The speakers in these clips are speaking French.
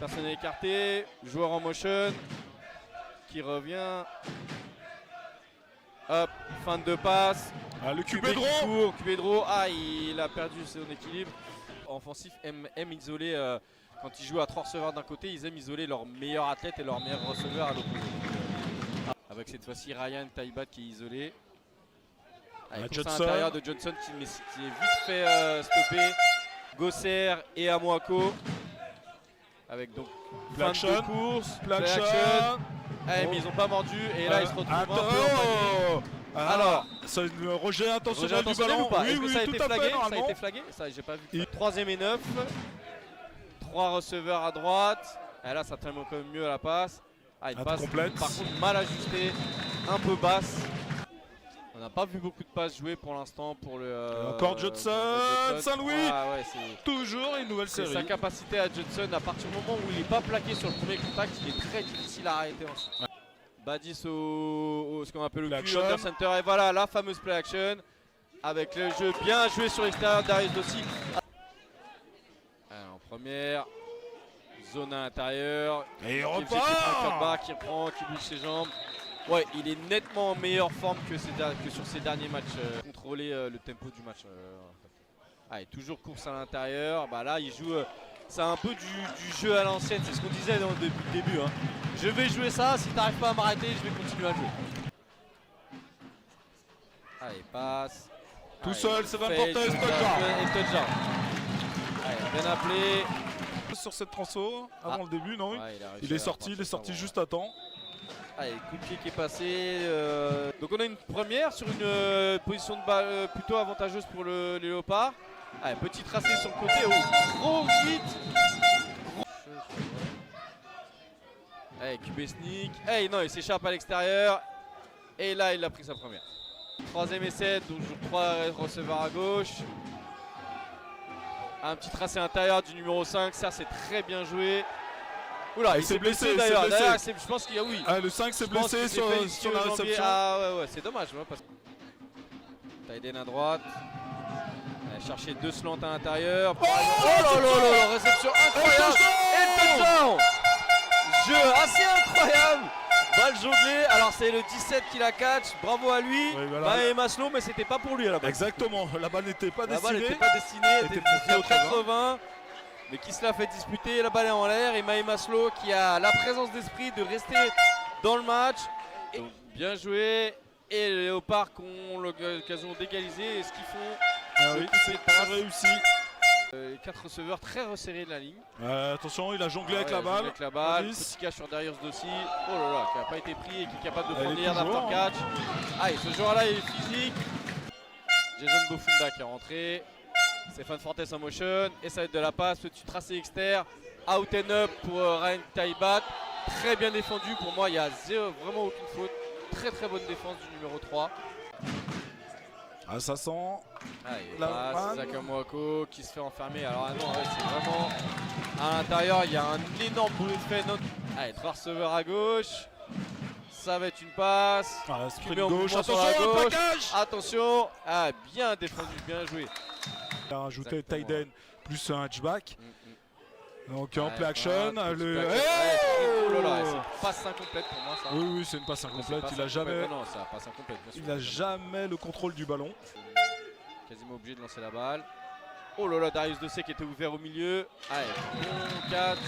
Personne n'est écarté. Joueur en motion. Qui revient. Hop, fin de passe. Ah, le Cubé Cubédro. qui court. Cubédro, ah, il a perdu son équilibre. Offensif aime isoler, quand ils jouent à 3 receveurs d'un côté, ils aiment isoler leurs meilleurs athlètes et leurs meilleurs receveurs à l'opposé. Avec cette fois-ci Ryan Taibat qui est isolé. Avec course à l'intérieur de Johnson qui est vite fait stopper. Gosser et Amoako. Avec donc fin de course, play action. Mais ils n'ont pas mordu et là ils se retrouvent un peu empagnés. Alors, c'est un rejet intentionnel du ou ballon. pas? Oui, Est-ce que oui, ça a tout été à flagué? fait, Ça a normalement. été flagué? Ça, j'ai pas vu. 3ème et 9. 3 receveurs à droite. Et là, ça traîne quand même mieux à la passe. Ah, une passe complète. par contre mal ajustée, un peu basse. On n'a pas vu beaucoup de passes jouées pour l'instant pour le. Encore Johnson, Saint-Louis. Ah, ouais, toujours une nouvelle c'est série. sa capacité à Johnson, à partir du moment où il n'est pas plaqué sur le premier contact, il est très difficile à arrêter ensuite. Ouais. Badis au ce qu'on appelle le Q under center. Et voilà la fameuse play action avec le jeu bien joué sur l'extérieur d'Arius Dossi. En première zone à l'intérieur. Et il repart. Qui reprend, qui bouge ses jambes. Ouais, il est nettement en meilleure forme que sur ses derniers matchs. Contrôler le tempo du match. Allez, toujours course à l'intérieur. Bah là, il joue. C'est un peu du jeu à l'ancienne. C'est ce qu'on disait depuis le début. Hein. Je vais jouer ça. Si t'arrives pas à m'arrêter, je vais continuer à jouer. Allez, passe. Tout seul, c'est Van Portes, touchdown. Allez, bien appelé. Sur cette transfo, avant le début, non? Ouais, il est sorti juste à temps. Allez, coup de pied qui est passé. Donc on a une première sur une position de balle plutôt avantageuse pour les Léopards. Allez, petit tracé sur le côté. Oh, gros hit. Allez, QB sneak. Hey, non, il s'échappe à l'extérieur. Et là, il a pris sa première. 3ème essai, donc 3 receveurs à gauche. Un petit tracé intérieur du numéro 5. Ça, c'est très bien joué. Oula, il s'est blessé d'ailleurs. Je pense qu'il y a oui. Ah, le 5 s'est blessé sur la réception. Ah ouais, c'est dommage. Taïden à droite. Allez, chercher 2 slants à l'intérieur. Oh là, réception incroyable. Et le touchdown. Jeu assez incroyable. Balle jonglée. Alors c'est le 17 qui la catch. Bravo à lui. Oui, voilà. Et Maslow, mais c'était pas pour lui à la base. Exactement. La balle n'était pas destinée. La balle n'était pas destinée. Elle était au 80. Mais qui se l'a fait disputer, la balle est en l'air et Maï Maslow qui a la présence d'esprit de rester dans le match. Et bien joué. Et les Léopards qui ont l'occasion d'égaliser. Et ce qu'ils font, ah oui, c'est réussi. Les 4 receveurs très resserrés de la ligne. Attention, il a jonglé avec la balle. Petit catch sur Darius Dossi. Oh là là, qui n'a pas été pris et qui est capable de prendre les yards d'after catch. Allez, ce joueur-là il est physique. Jason Bofunda qui est rentré. Stéphane Fortes en motion. Et ça va être de la passe. Petit tracé externe. Out and up pour Ryan Taibat. Très bien défendu. Pour moi, il n'y a vraiment aucune faute. Très très bonne défense du numéro 3. Ah, ça sent. Allez, passe, Zakamoako qui se fait enfermer. Alors non, ouais, c'est vraiment à l'intérieur, il y a un énorme boulet de fait. Allez, 3 receveurs à gauche. Ça va être une passe. Ah, sprint gauche, attention, attention. Ah, bien défendu, bien joué. Il a rajouté Taïden plus un hatchback. Donc en play action, oh là là, c'est une passe incomplète pour moi ça. Oui, c'est une passe incomplète. Il a jamais. Non, c'est passe incomplète. Il n'a jamais le contrôle du ballon. Quasiment obligé de lancer la balle. Oh là là, Darius Dossi qui était ouvert au milieu. Allez, bon catch.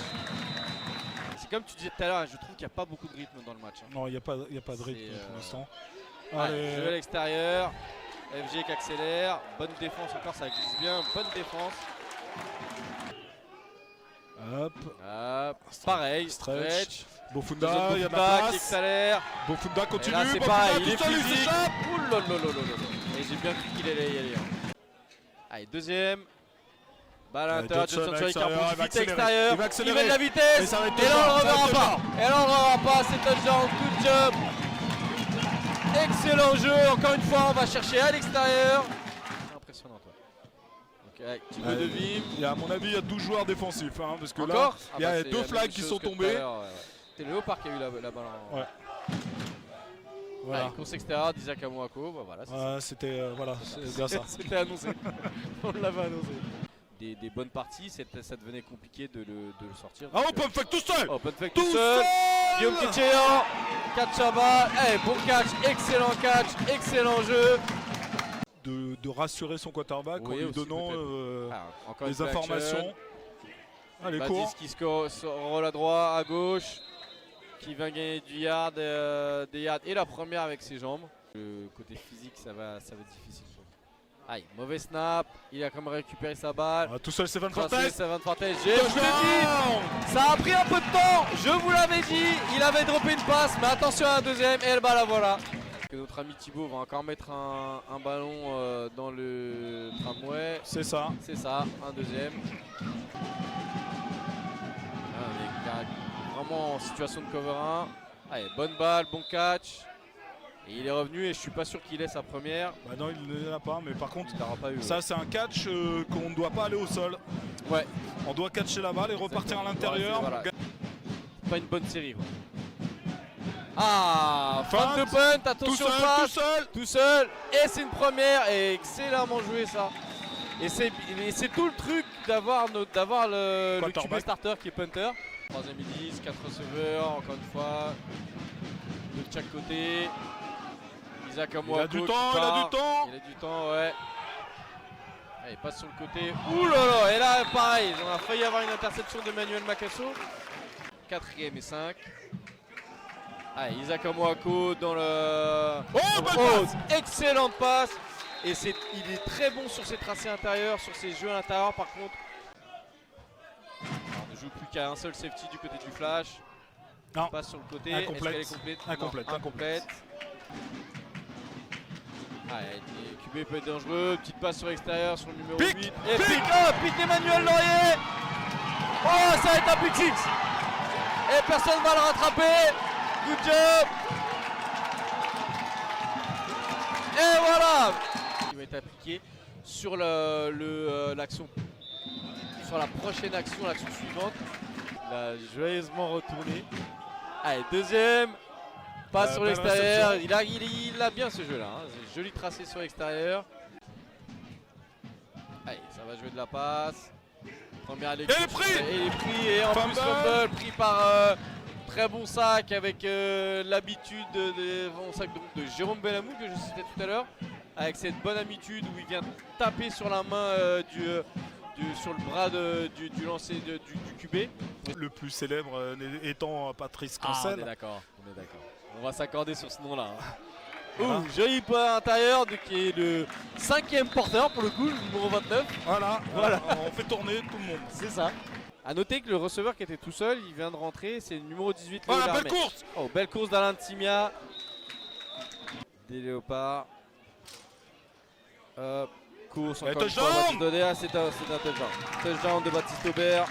C'est comme tu disais tout à l'heure, je trouve qu'il n'y a pas beaucoup de rythme dans le match. Non, il n'y a pas de rythme pour l'instant. Allez, jeu à l'extérieur. FG qui accélère. Bonne défense encore, ça glisse bien. Bonne défense. Hop. Pareil, stretch. Bofunda, il y a de la place. Qui accélère. Bofunda continue. Là, c'est pareil, il est physique. Ouh là là là là. Et j'ai bien cru qu'il allait y aller. Allez, deuxième. Balle à l'intérieur, Johnson sur les carreaux, vite extérieur. Il met de la vitesse. Et là, on ne reverra pas. Et là, on ne reverra pas. C'est touchdown. Good job. Excellent jeu. Encore une fois, on va chercher à l'extérieur. Impressionnant, toi. Okay, de Vim. À mon avis, il y a 12 joueurs défensifs. Hein, parce que là, il y a 2 flags qui sont tombés. C'est Léopard qui a eu la balle en. Ouais. Voilà. Course extérieure d'Isaac Amoako. Bah, voilà, c'était voilà, c'est bien ça. C'était annoncé. On l'avait annoncé. des bonnes parties, ça devenait compliqué de le sortir. Ah, open fake tout seul. Open fake tout seul. Guillaume Kitcheyan, catch à bas. Bon catch, excellent jeu. De rassurer son quarterback en lui donnant les informations. Allez, cours. Qui roll à droite, à gauche, qui va gagner des yards et la première avec ses jambes. Le côté physique, ça va être difficile. Aïe, mauvais snap, il a quand même récupéré sa balle. Tout seul, c'est Van Fortes. Je vous l'ai dit, ça a pris un peu de temps, je vous l'avais dit. Il avait droppé une passe, mais attention à la deuxième, et la voilà. Notre ami Thibaut va encore mettre un ballon dans le tramway. C'est ça. C'est ça, un deuxième. Vraiment en situation de cover 1. Allez, bonne balle, bon catch. Et il est revenu et je suis pas sûr qu'il ait sa première. Bah non, il ne l'a pas, mais par contre, pas eu, ça c'est un catch qu'on ne doit pas aller au sol. Ouais. On doit catcher la balle et repartir à l'intérieur. Voilà. Pas une bonne série. Quoi. Ah, fin de punt, attention, tout seul. Et c'est une première et excellemment joué ça. Et c'est tout le truc d'avoir le QB starter qui est punter. 3ème et 10, 4 receveurs, encore une fois. De chaque côté. Isaac Amoako, il a du temps, ouais. Allez, passe sur le côté. Ouh là là, et là pareil, on a failli avoir une interception de Manuel Macasso. 4ème et 5. Allez, Isaac Amoako dans le... excellente passe. Et il est très bon sur ses tracés intérieurs, sur ses jeux à l'intérieur par contre. On ne joue plus qu'à un seul safety du côté du flash. Non. Passe sur le côté. Incomplète. Est-ce qu'elle est complète? Incomplète. Allez, QB peut être dangereux. Petite passe sur l'extérieur sur le numéro 8. Et pick d'Emmanuel Laurier. Oh, ça va être un pick six. Et personne ne va le rattraper. Good job. Et voilà. Il va être appliqué sur l'action. Sur la prochaine action, l'action suivante. Il a joyeusement retourné. Allez, deuxième. Passe sur l'extérieur. Il a bien ce jeu-là. Hein. Joli tracé sur l'extérieur. Allez, ça va jouer de la passe. Première à l'écoute. Et il est pris. Et en plus, fumble pris par très bon sac avec l'habitude de Jérôme Benamou que je citais tout à l'heure. Avec cette bonne habitude où il vient taper sur la main sur le bras du lancer du QB. Le plus célèbre étant Patrice Cancel. On est d'accord. On va s'accorder sur ce nom-là. Hein. Joli pas intérieur qui est le 5ème porteur pour le coup, le numéro 29. Voilà. On fait tourner tout le monde. C'est ça. A noter que le receveur qui était tout seul, il vient de rentrer, c'est le numéro 18. Belle course. Belle course d'Alain Timia. Des léopards. Course encore une fois, Baptiste Aubert, c'est un touchdown. Touchdown de Baptiste Aubert.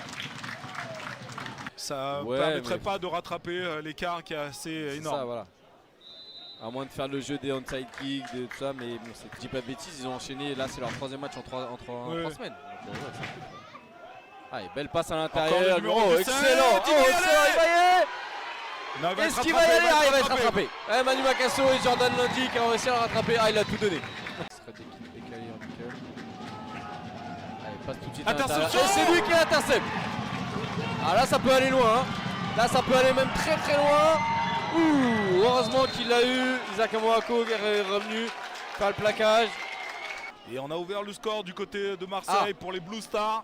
Ça ne permettrait pas de rattraper l'écart qui est assez énorme. Ça, voilà. À moins de faire le jeu des onside kicks, de tout ça, mais bon, je dis pas de bêtises, ils ont enchaîné. Là, c'est leur 3ème match en 3 semaines. Donc, allez, belle passe à l'intérieur. Excellent. Est-ce qu'il va y aller? Il va être rattrapé. Manu Macasso et Jordan Lundy qui ont réussi à le rattraper. Il a tout donné. Allez, passe tout de suite à l'intérieur. Et c'est lui qui intercepte. Ah là, ça peut aller loin. Hein. Là, ça peut aller même très très loin. Heureusement qu'il l'a eu. Isaac Amoako est revenu faire le plaquage. Et on a ouvert le score du côté de Marseille pour les Blue Stars.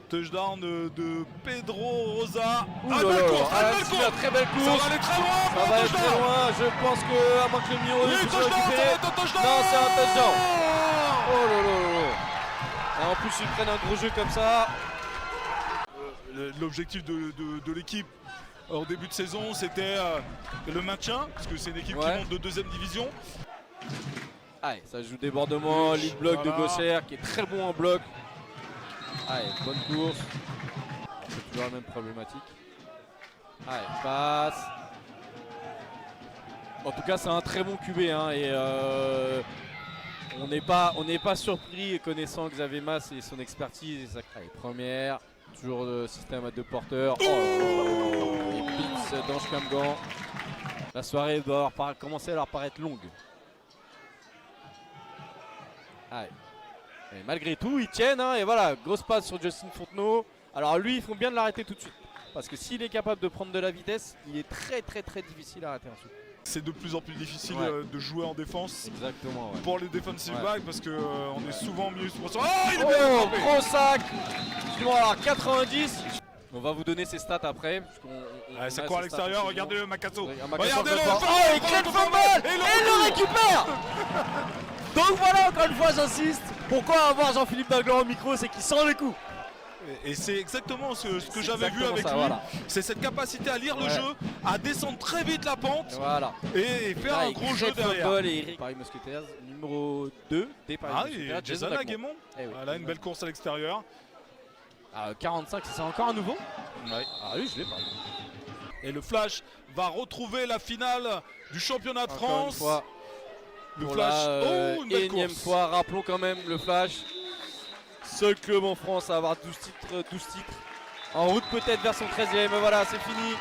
Touchdown de Pedro Rosa. Belle course. Très belle course. Ça va aller très loin. Ça va aller très loin. Je pense que, à moins que le numéro 2 puisse récupérer. Non, c'est un touchdown. Oh là là. Et en plus, ils prennent un gros jeu comme ça. L'objectif de l'équipe en début de saison, c'était le maintien, parce que c'est une équipe qui monte de 2ème division. Allez, ça joue débordement, lead block de Gosser qui est très bon en bloc. Allez, bonne course. C'est toujours la même problématique. Allez, passe. En tout cas, c'est un très bon QB. Hein, et on n'est pas surpris connaissant Xavier Mas et son expertise. Allez, première. Toujours le système à 2 porteurs. Les blitz d'Ange Camgan. La soirée doit commencer à leur paraître longue. Allez. Et malgré tout, ils tiennent, hein, et voilà, grosse passe sur Justin Fontenot. Alors lui, ils font bien de l'arrêter tout de suite. Parce que s'il est capable de prendre de la vitesse, il est très difficile à arrêter ensuite. C'est de plus en plus difficile Ouais. de jouer en défense Exactement, ouais. pour les defensive Ouais. backs parce que on est souvent mieux sur. Oh, il est Oh, bien frappé. gros sac. Excuse-moi, alors 90. On va vous donner ses stats après. Ça court à l'extérieur, regardez-le Makasso. Regardez-le. Regardez-le. Oh, il crée le fumble et il le récupère. Donc voilà, encore une fois, j'insiste. Pourquoi avoir Jean-Philippe Daglan au micro, c'est qu'il sent les coups. Et c'est exactement ce que C'est j'avais vu exactement avec ça, lui. voilà. C'est cette capacité à lire le Ouais. jeu, à descendre très vite la pente Voilà. et faire Là, un il gros crée jeu le derrière. fumble et Eric Paris Musketeers, numéro 2 des Paris Ah, Musketeers, et Jason Aguemon. Eh oui. Voilà une belle course à l'extérieur. 45, c'est encore un nouveau. Ouais. Ah oui, je l'ai pas. Et le Flash va retrouver la finale du championnat de Encore une France. fois, Le pour Flash, la oh, une belle énième course. fois, rappelons quand même le Flash. Seul club en France à avoir 12 titres. En route peut-être vers son 13e, mais voilà, c'est fini.